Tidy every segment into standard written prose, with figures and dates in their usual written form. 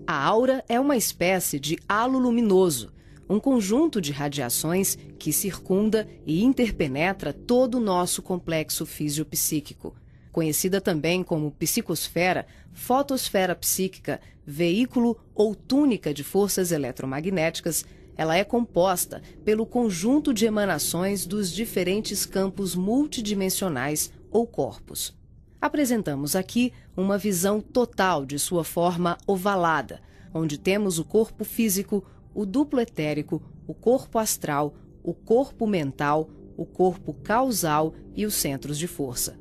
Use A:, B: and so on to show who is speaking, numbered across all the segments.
A: A aura é uma espécie de halo luminoso, um conjunto de radiações que circunda e interpenetra todo o nosso complexo fisiopsíquico. Conhecida também como psicosfera, fotosfera psíquica, veículo ou túnica de forças eletromagnéticas, ela é composta pelo conjunto de emanações dos diferentes campos multidimensionais ou corpos. Apresentamos aqui uma visão total de sua forma ovalada, onde temos o corpo físico, o duplo etérico, o corpo astral, o corpo mental, o corpo causal e os centros de força.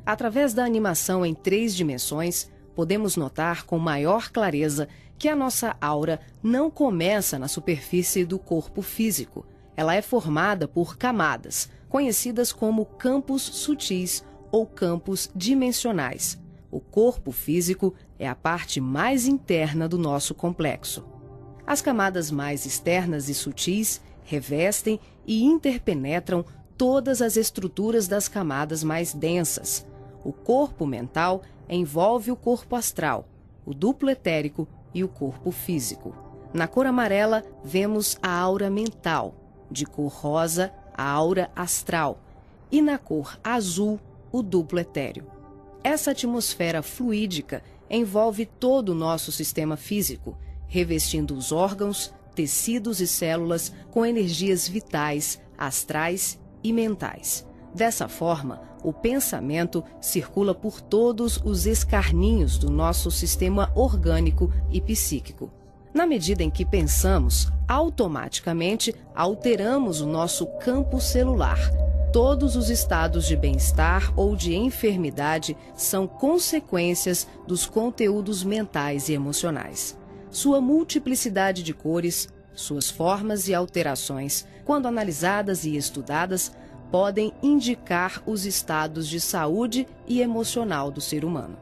A: Através da animação em 3 dimensões, podemos notar com maior clareza que a nossa aura não começa na superfície do corpo físico. Ela é formada por camadas, conhecidas como campos sutis ou campos dimensionais. O corpo físico é a parte mais interna do nosso complexo. As camadas mais externas e sutis revestem e interpenetram todas as estruturas das camadas mais densas. O corpo mental envolve o corpo astral, o duplo etérico e o corpo físico. Na cor amarela, vemos a aura mental, de cor rosa, a aura astral, e na cor azul, o duplo etéreo. Essa atmosfera fluídica envolve todo o nosso sistema físico, revestindo os órgãos, tecidos e células com energias vitais, astrais e mentais. Dessa forma, o pensamento circula por todos os escarninhos do nosso sistema orgânico e psíquico. Na medida em que pensamos, automaticamente alteramos o nosso campo celular. Todos os estados de bem-estar ou de enfermidade são consequências dos conteúdos mentais e emocionais. Sua multiplicidade de cores, suas formas e alterações, quando analisadas e estudadas, podem indicar os estados de saúde e emocional do ser humano.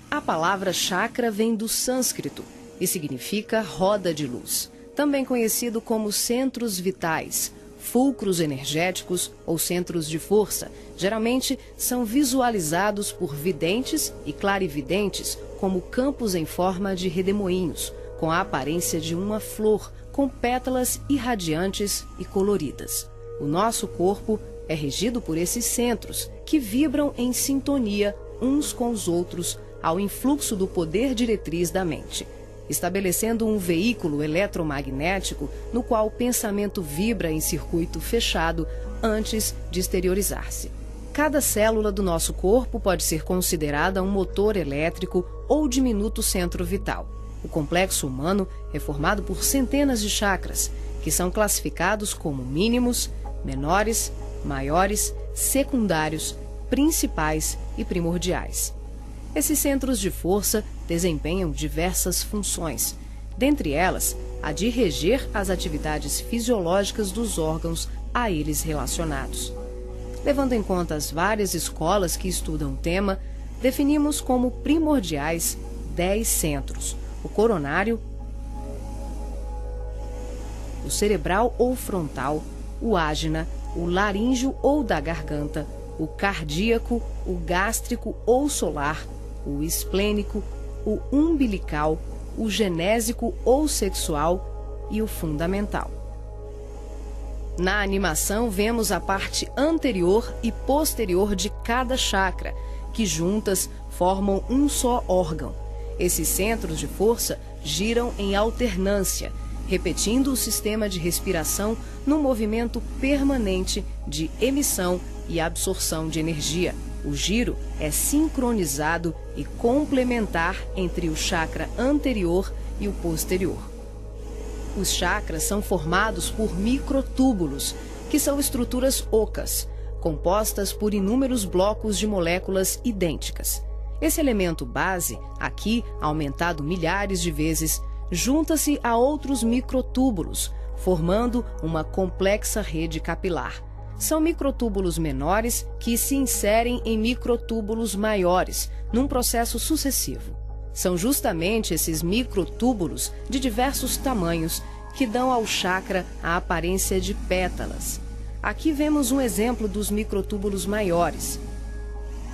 A: A palavra chakra vem do sânscrito e significa roda de luz, também conhecido como centros vitais, fulcros energéticos ou centros de força. Geralmente são visualizados por videntes e clarividentes como campos em forma de redemoinhos, com a aparência de uma flor, com pétalas irradiantes e coloridas. O nosso corpo é regido por esses centros, que vibram em sintonia uns com os outros ao influxo do poder diretriz da mente, estabelecendo um veículo eletromagnético no qual o pensamento vibra em circuito fechado antes de exteriorizar-se. Cada célula do nosso corpo pode ser considerada um motor elétrico ou diminuto centro vital. O complexo humano é formado por centenas de chakras, que são classificados como mínimos, menores, maiores, secundários, principais e primordiais. Esses centros de força desempenham diversas funções, dentre elas a de reger as atividades fisiológicas dos órgãos a eles relacionados. Levando em conta as várias escolas que estudam o tema, definimos como primordiais 10 centros: o coronário, o cerebral ou frontal, o ágina, o laríngeo ou da garganta, o cardíaco, o gástrico ou solar, o esplênico, o umbilical, o genésico ou sexual e o fundamental. Na animação, vemos a parte anterior e posterior de cada chakra, que juntas formam um só órgão. Esses centros de força giram em alternância, repetindo o sistema de respiração num movimento permanente de emissão e absorção de energia. O giro é sincronizado e complementar entre o chakra anterior e o posterior. Os chakras são formados por microtúbulos, que são estruturas ocas, compostas por inúmeros blocos de moléculas idênticas. Esse elemento base, aqui aumentado milhares de vezes, junta-se a outros microtúbulos, formando uma complexa rede capilar. São microtúbulos menores que se inserem em microtúbulos maiores, num processo sucessivo. São justamente esses microtúbulos de diversos tamanhos que dão ao chakra a aparência de pétalas. Aqui vemos um exemplo dos microtúbulos maiores.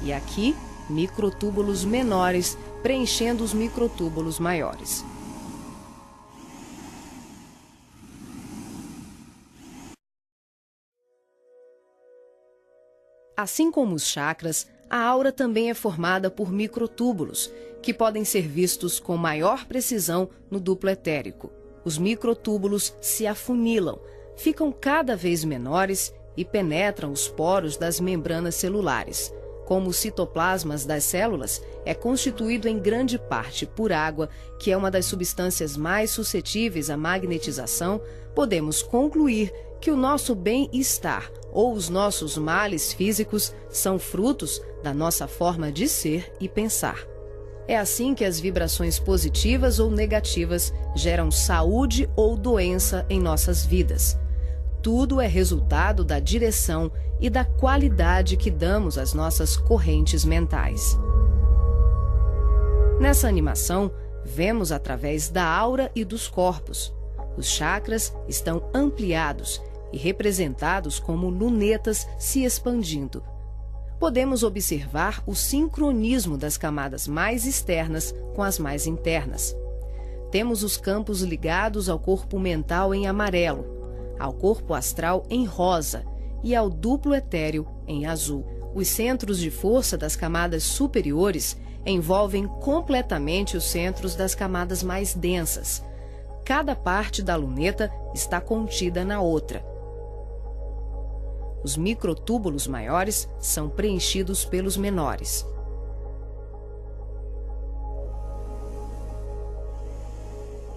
A: e aqui, microtúbulos menores preenchendo os microtúbulos maiores. Assim como os chakras, a aura também é formada por microtúbulos, que podem ser vistos com maior precisão no duplo etérico. Os microtúbulos se afunilam, ficam cada vez menores e penetram os poros das membranas celulares. Como os citoplasmas das células é constituído em grande parte por água, que é uma das substâncias mais suscetíveis à magnetização, podemos concluir que o nosso bem-estar ou os nossos males físicos são frutos da nossa forma de ser e pensar. É assim que as vibrações positivas ou negativas geram saúde ou doença em nossas vidas. Tudo é resultado da direção e da qualidade que damos às nossas correntes mentais. Nessa animação, vemos através da aura e dos corpos. Os chakras estão ampliados e representados como lunetas se expandindo. Podemos observar o sincronismo das camadas mais externas com as mais internas. Temos os campos ligados ao corpo mental em amarelo, ao corpo astral em rosa e ao duplo etéreo em azul. Os centros de força das camadas superiores envolvem completamente os centros das camadas mais densas. Cada parte da luneta está contida na outra. Os microtúbulos maiores são preenchidos pelos menores.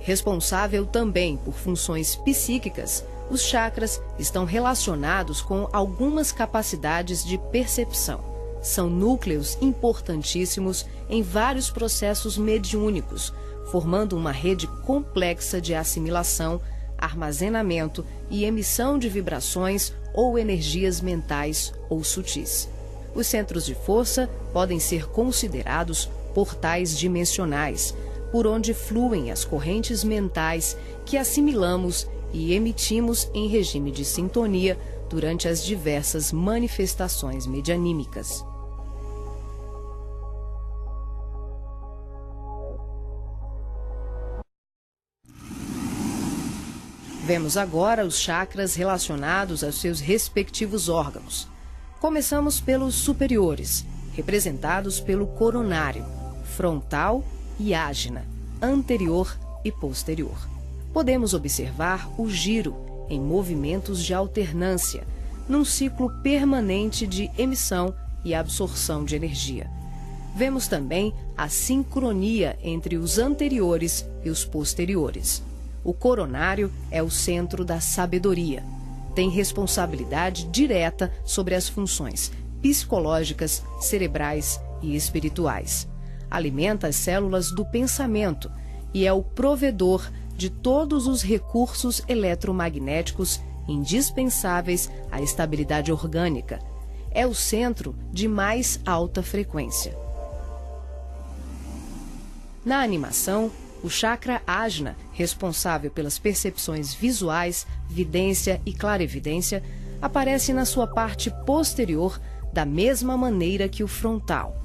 A: Responsável também por funções psíquicas, os chakras estão relacionados com algumas capacidades de percepção. São núcleos importantíssimos em vários processos mediúnicos, formando uma rede complexa de assimilação, armazenamento e emissão de vibrações ou energias mentais ou sutis. Os centros de força podem ser considerados portais dimensionais, por onde fluem as correntes mentais que assimilamos e emitimos em regime de sintonia durante as diversas manifestações medianímicas. Vemos agora os chakras relacionados aos seus respectivos órgãos. Começamos pelos superiores, representados pelo coronário, frontal e ágina, anterior e posterior. Podemos observar o giro em movimentos de alternância, num ciclo permanente de emissão e absorção de energia. Vemos também a sincronia entre os anteriores e os posteriores. O coronário é o centro da sabedoria. Tem responsabilidade direta sobre as funções psicológicas, cerebrais e espirituais. Alimenta as células do pensamento e é o provedor de todos os recursos eletromagnéticos indispensáveis à estabilidade orgânica. É o centro de mais alta frequência. Na animação, o chakra ágina, responsável pelas percepções visuais, vidência e clarevidência, aparece na sua parte posterior da mesma maneira que o frontal.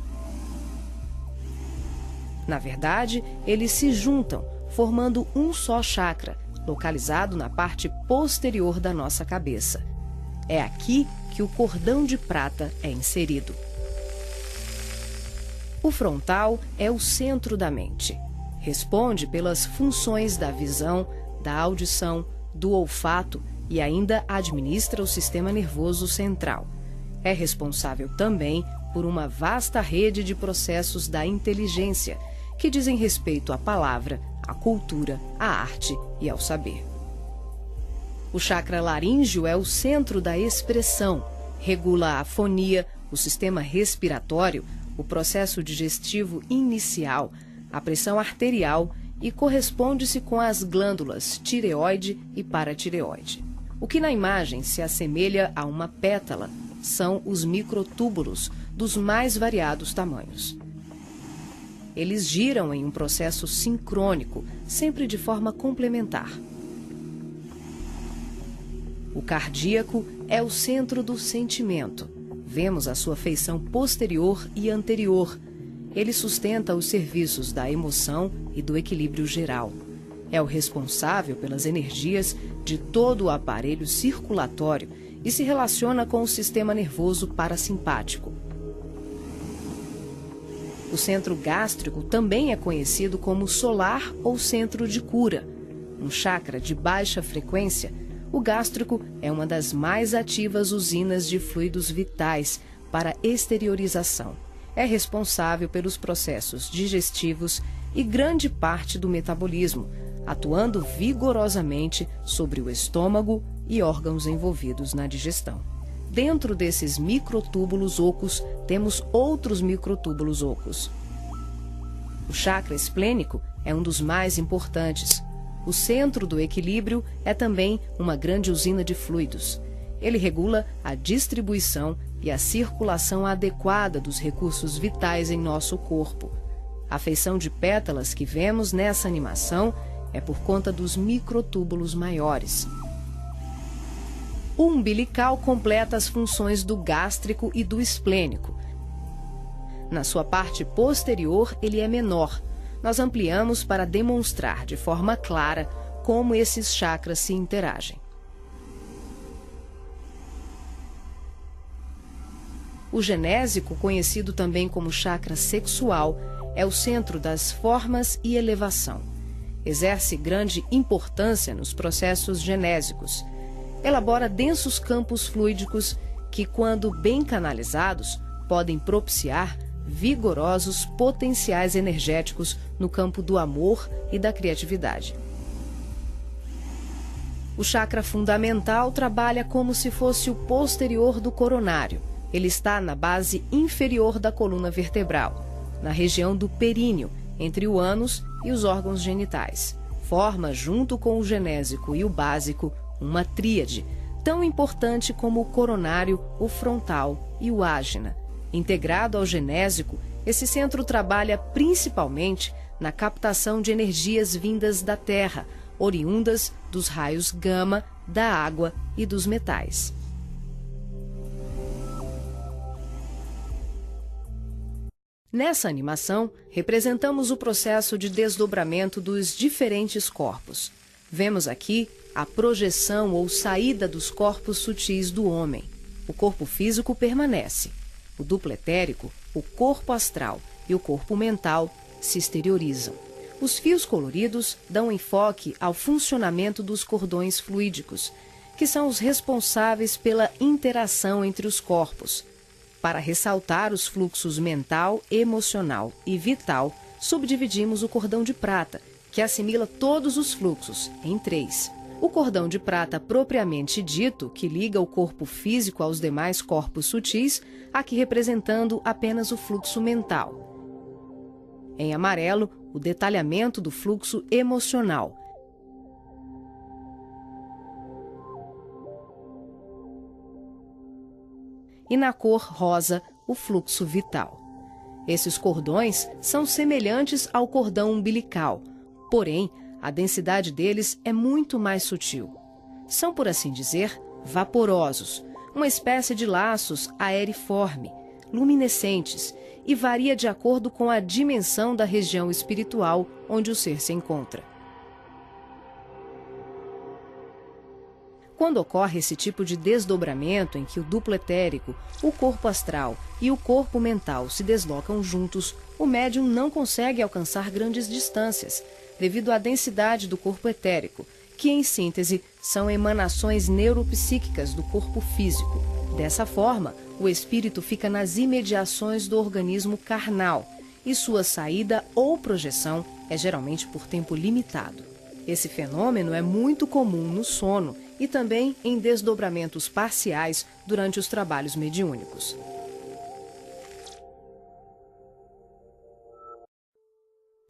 A: Na verdade, eles se juntam, formando um só chakra, localizado na parte posterior da nossa cabeça. É aqui que o cordão de prata é inserido. O frontal é o centro da mente. Responde pelas funções da visão, da audição, do olfato e ainda administra o sistema nervoso central. É responsável também por uma vasta rede de processos da inteligência, que dizem respeito à palavra, à cultura, à arte e ao saber. O chakra laríngeo é o centro da expressão, regula a fonia, o sistema respiratório, o processo digestivo inicial, a pressão arterial e corresponde-se com as glândulas tireoide e paratireoide. O que na imagem se assemelha a uma pétala são os microtúbulos dos mais variados tamanhos. Eles giram em um processo sincrônico, sempre de forma complementar. O cardíaco é o centro do sentimento, vemos a sua feição posterior e anterior. Ele sustenta os serviços da emoção e do equilíbrio geral. É o responsável pelas energias de todo o aparelho circulatório e se relaciona com o sistema nervoso parasimpático. O centro gástrico também é conhecido como solar ou centro de cura. Um chakra de baixa frequência, o gástrico é uma das mais ativas usinas de fluidos vitais para exteriorização. É responsável pelos processos digestivos e grande parte do metabolismo, atuando vigorosamente sobre o estômago e órgãos envolvidos na digestão. Dentro desses microtúbulos ocos, temos outros microtúbulos ocos. O chakra esplênico é um dos mais importantes. O centro do equilíbrio é também uma grande usina de fluidos. Ele regula a distribuição e a circulação adequada dos recursos vitais em nosso corpo. A feição de pétalas que vemos nessa animação é por conta dos microtúbulos maiores. O umbilical completa as funções do gástrico e do esplênico. Na sua parte posterior, ele é menor. Nós ampliamos para demonstrar de forma clara como esses chakras se interagem. O genésico, conhecido também como chakra sexual, é o centro das formas e elevação. Exerce grande importância nos processos genésicos. Elabora densos campos fluídicos que, quando bem canalizados, podem propiciar vigorosos potenciais energéticos no campo do amor e da criatividade. O chakra fundamental trabalha como se fosse o posterior do coronário. Ele está na base inferior da coluna vertebral, na região do períneo, entre o ânus e os órgãos genitais. Forma, junto com o genésico e o básico, uma tríade, tão importante como o coronário, o frontal e o ágina. Integrado ao genésico, esse centro trabalha principalmente na captação de energias vindas da Terra, oriundas dos raios gama, da água e dos metais. Nessa animação, representamos o processo de desdobramento dos diferentes corpos. Vemos aqui a projeção ou saída dos corpos sutis do homem. O corpo físico permanece. O duplo etérico, o corpo astral e o corpo mental se exteriorizam. Os fios coloridos dão enfoque ao funcionamento dos cordões fluídicos, que são os responsáveis pela interação entre os corpos. Para ressaltar os fluxos mental, emocional e vital, subdividimos o cordão de prata, que assimila todos os fluxos, em 3. O cordão de prata propriamente dito, que liga o corpo físico aos demais corpos sutis, aqui representando apenas o fluxo mental. Em amarelo, o detalhamento do fluxo emocional. E na cor rosa, o fluxo vital. Esses cordões são semelhantes ao cordão umbilical, porém, a densidade deles é muito mais sutil. São, por assim dizer, vaporosos, uma espécie de laços aeriforme, luminescentes, e varia de acordo com a dimensão da região espiritual onde o ser se encontra. Quando ocorre esse tipo de desdobramento em que o duplo etérico, o corpo astral e o corpo mental se deslocam juntos, o médium não consegue alcançar grandes distâncias, devido à densidade do corpo etérico, que, em síntese, são emanações neuropsíquicas do corpo físico. Dessa forma, o espírito fica nas imediações do organismo carnal e sua saída ou projeção é geralmente por tempo limitado. Esse fenômeno é muito comum no sono e também em desdobramentos parciais durante os trabalhos mediúnicos.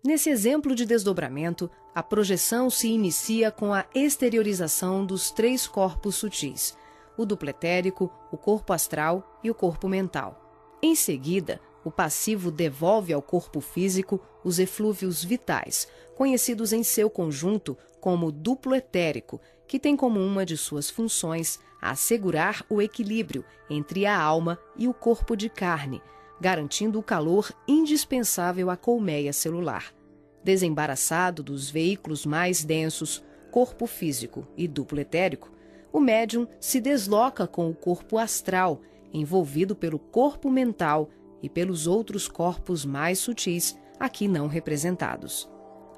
A: Nesse exemplo de desdobramento, a projeção se inicia com a exteriorização dos 3 corpos sutis, o duplo etérico, o corpo astral e o corpo mental. Em seguida, o passivo devolve ao corpo físico os eflúvios vitais, conhecidos em seu conjunto como duplo etérico, que tem como uma de suas funções assegurar o equilíbrio entre a alma e o corpo de carne, garantindo o calor indispensável à colmeia celular. Desembaraçado dos veículos mais densos, corpo físico e duplo etérico, o médium se desloca com o corpo astral, envolvido pelo corpo mental e pelos outros corpos mais sutis, aqui não representados.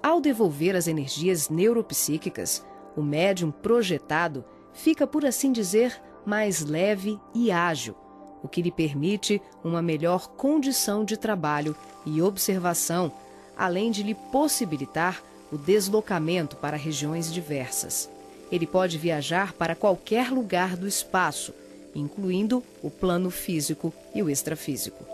A: Ao devolver as energias neuropsíquicas, o médium projetado fica, por assim dizer, mais leve e ágil, o que lhe permite uma melhor condição de trabalho e observação, além de lhe possibilitar o deslocamento para regiões diversas. Ele pode viajar para qualquer lugar do espaço, incluindo o plano físico e o extrafísico.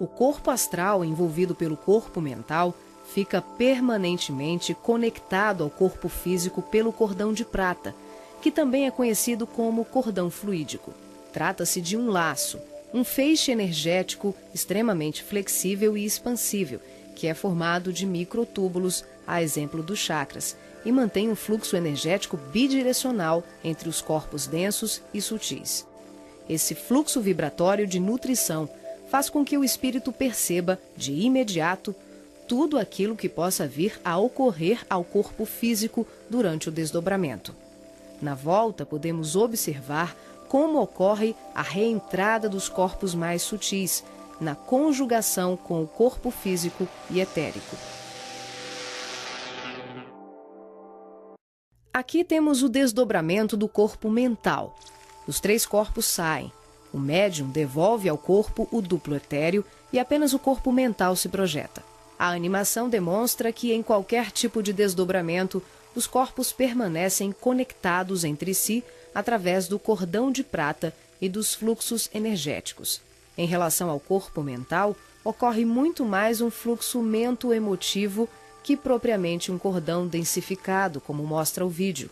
A: O corpo astral, envolvido pelo corpo mental, fica permanentemente conectado ao corpo físico pelo cordão de prata, que também é conhecido como cordão fluídico. Trata-se de um laço, um feixe energético extremamente flexível e expansível, que é formado de microtúbulos, a exemplo dos chakras, e mantém um fluxo energético bidirecional entre os corpos densos e sutis. Esse fluxo vibratório de nutrição faz com que o espírito perceba, de imediato, tudo aquilo que possa vir a ocorrer ao corpo físico durante o desdobramento. Na volta, podemos observar como ocorre a reentrada dos corpos mais sutis, na conjugação com o corpo físico e etérico. Aqui temos o desdobramento do corpo mental. Os 3 corpos saem. O médium devolve ao corpo o duplo etéreo e apenas o corpo mental se projeta. A animação demonstra que, em qualquer tipo de desdobramento, os corpos permanecem conectados entre si através do cordão de prata e dos fluxos energéticos. Em relação ao corpo mental, ocorre muito mais um fluxo mento-emotivo que propriamente um cordão densificado, como mostra o vídeo.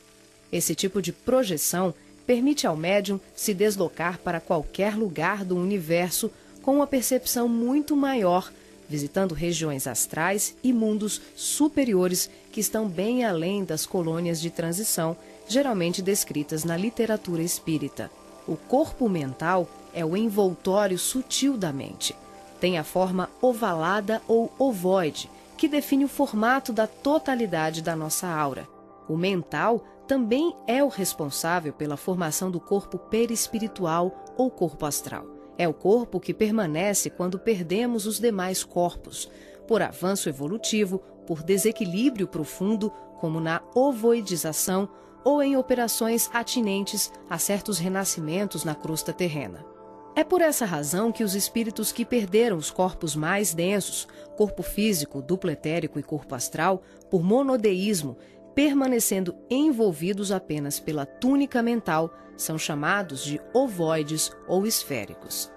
A: Esse tipo de projeção permite ao médium se deslocar para qualquer lugar do universo com uma percepção muito maior, visitando regiões astrais e mundos superiores que estão bem além das colônias de transição, geralmente descritas na literatura espírita. O corpo mental é o envoltório sutil da mente. Tem a forma ovalada ou ovoide, que define o formato da totalidade da nossa aura. O mental também é o responsável pela formação do corpo perispiritual ou corpo astral. É o corpo que permanece quando perdemos os demais corpos, por avanço evolutivo, por desequilíbrio profundo, como na ovoidização ou em operações atinentes a certos renascimentos na crosta terrena. É por essa razão que os espíritos que perderam os corpos mais densos, corpo físico, duplo etérico e corpo astral, por monodeísmo, permanecendo envolvidos apenas pela túnica mental, são chamados de ovoides ou esféricos.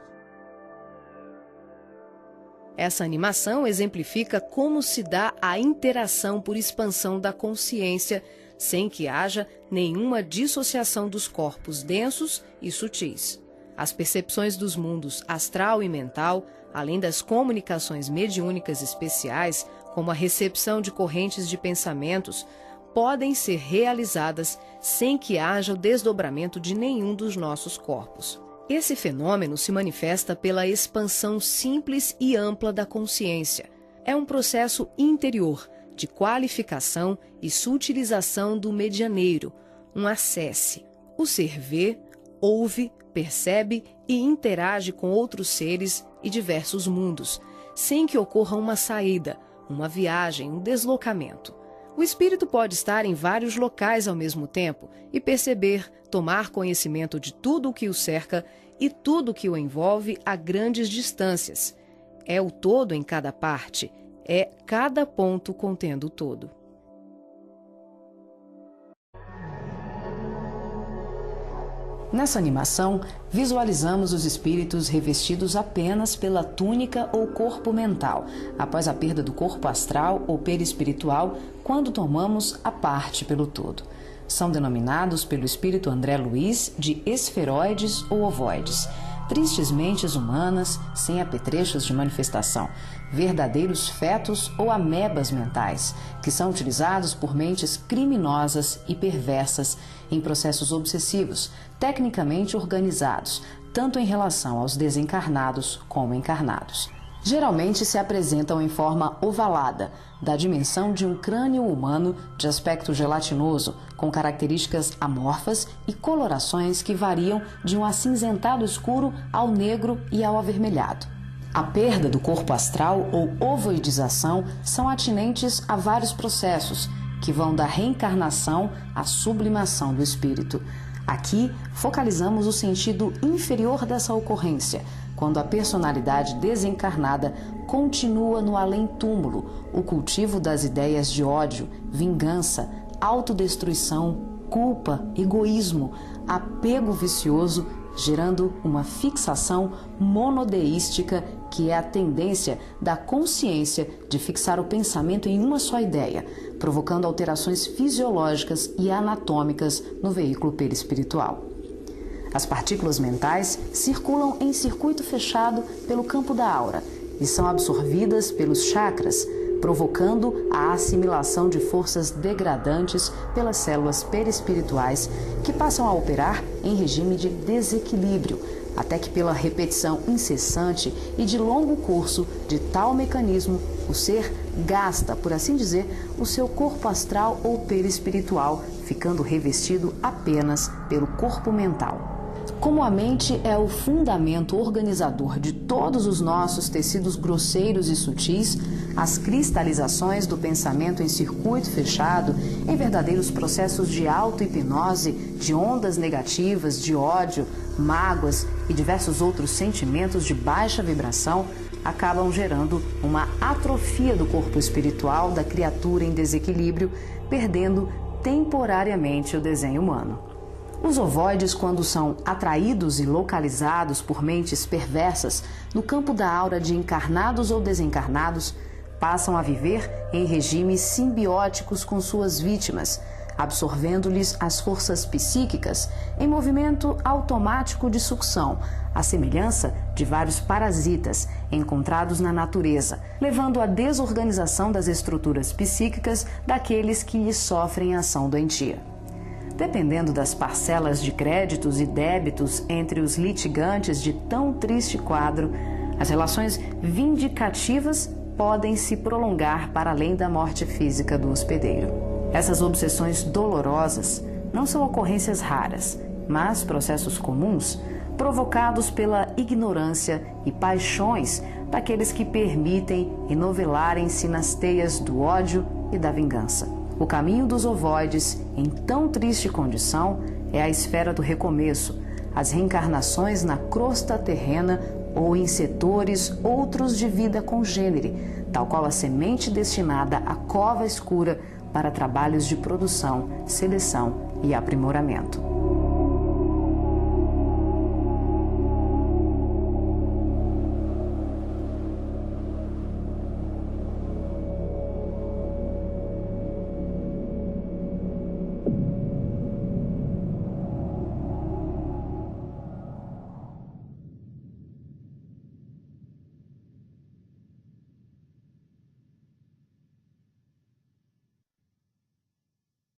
A: Essa animação exemplifica como se dá a interação por expansão da consciência, sem que haja nenhuma dissociação dos corpos densos e sutis. As percepções dos mundos astral e mental, além das comunicações mediúnicas especiais, como a recepção de correntes de pensamentos, podem ser realizadas sem que haja o desdobramento de nenhum dos nossos corpos. Esse fenômeno se manifesta pela expansão simples e ampla da consciência. É um processo interior, de qualificação e sutilização do medianeiro, um acesse. O ser vê, ouve, percebe e interage com outros seres e diversos mundos, sem que ocorra uma saída, uma viagem, um deslocamento. O espírito pode estar em vários locais ao mesmo tempo e perceber, tomar conhecimento de tudo o que o cerca e tudo o que o envolve a grandes distâncias. É o todo em cada parte, é cada ponto contendo o todo. Nessa animação, visualizamos os espíritos revestidos apenas pela túnica ou corpo mental, após a perda do corpo astral ou perispiritual, quando tomamos a parte pelo todo. São denominados pelo espírito André Luiz de esferoides ou ovoides. tristes mentes humanas sem apetrechos de manifestação, verdadeiros fetos ou amebas mentais, que são utilizados por mentes criminosas e perversas em processos obsessivos, tecnicamente organizados, tanto em relação aos desencarnados como encarnados. Geralmente se apresentam em forma ovalada, da dimensão de um crânio humano de aspecto gelatinoso, com características amorfas e colorações que variam de um acinzentado escuro ao negro e ao avermelhado. A perda do corpo astral ou ovoidização são atinentes a vários processos, que vão da reencarnação à sublimação do espírito. Aqui, focalizamos o sentido inferior dessa ocorrência, quando a personalidade desencarnada continua no além-túmulo, o cultivo das ideias de ódio, vingança, autodestruição, culpa, egoísmo, apego vicioso, gerando uma fixação monodeística, que é a tendência da consciência de fixar o pensamento em uma só ideia, provocando alterações fisiológicas e anatômicas no veículo perispiritual. As partículas mentais circulam em circuito fechado pelo campo da aura e são absorvidas pelos chakras, provocando a assimilação de forças degradantes pelas células perispirituais, que passam a operar em regime de desequilíbrio, até que pela repetição incessante e de longo curso de tal mecanismo, o ser gasta, por assim dizer, o seu corpo astral ou perispiritual, ficando revestido apenas pelo corpo mental. Como a mente é o fundamento organizador de todos os nossos tecidos grosseiros e sutis, as cristalizações do pensamento em circuito fechado, em verdadeiros processos de auto-hipnose, de ondas negativas, de ódio, mágoas e diversos outros sentimentos de baixa vibração, acabam gerando uma atrofia do corpo espiritual da criatura em desequilíbrio, perdendo temporariamente o desenho humano. Os ovoides, quando são atraídos e localizados por mentes perversas no campo da aura de encarnados ou desencarnados, passam a viver em regimes simbióticos com suas vítimas, absorvendo-lhes as forças psíquicas em movimento automático de sucção, à semelhança de vários parasitas encontrados na natureza, levando à desorganização das estruturas psíquicas daqueles que lhes sofrem ação doentia. Dependendo das parcelas de créditos e débitos entre os litigantes de tão triste quadro, as relações vindicativas podem se prolongar para além da morte física do hospedeiro. Essas obsessões dolorosas não são ocorrências raras, mas processos comuns provocados pela ignorância e paixões daqueles que permitem enovelarem-se nas teias do ódio e da vingança. O caminho dos ovoides, em tão triste condição, é a esfera do recomeço, as reencarnações na crosta terrena ou em setores outros de vida congênere, tal qual a semente destinada à cova escura para trabalhos de produção, seleção e aprimoramento.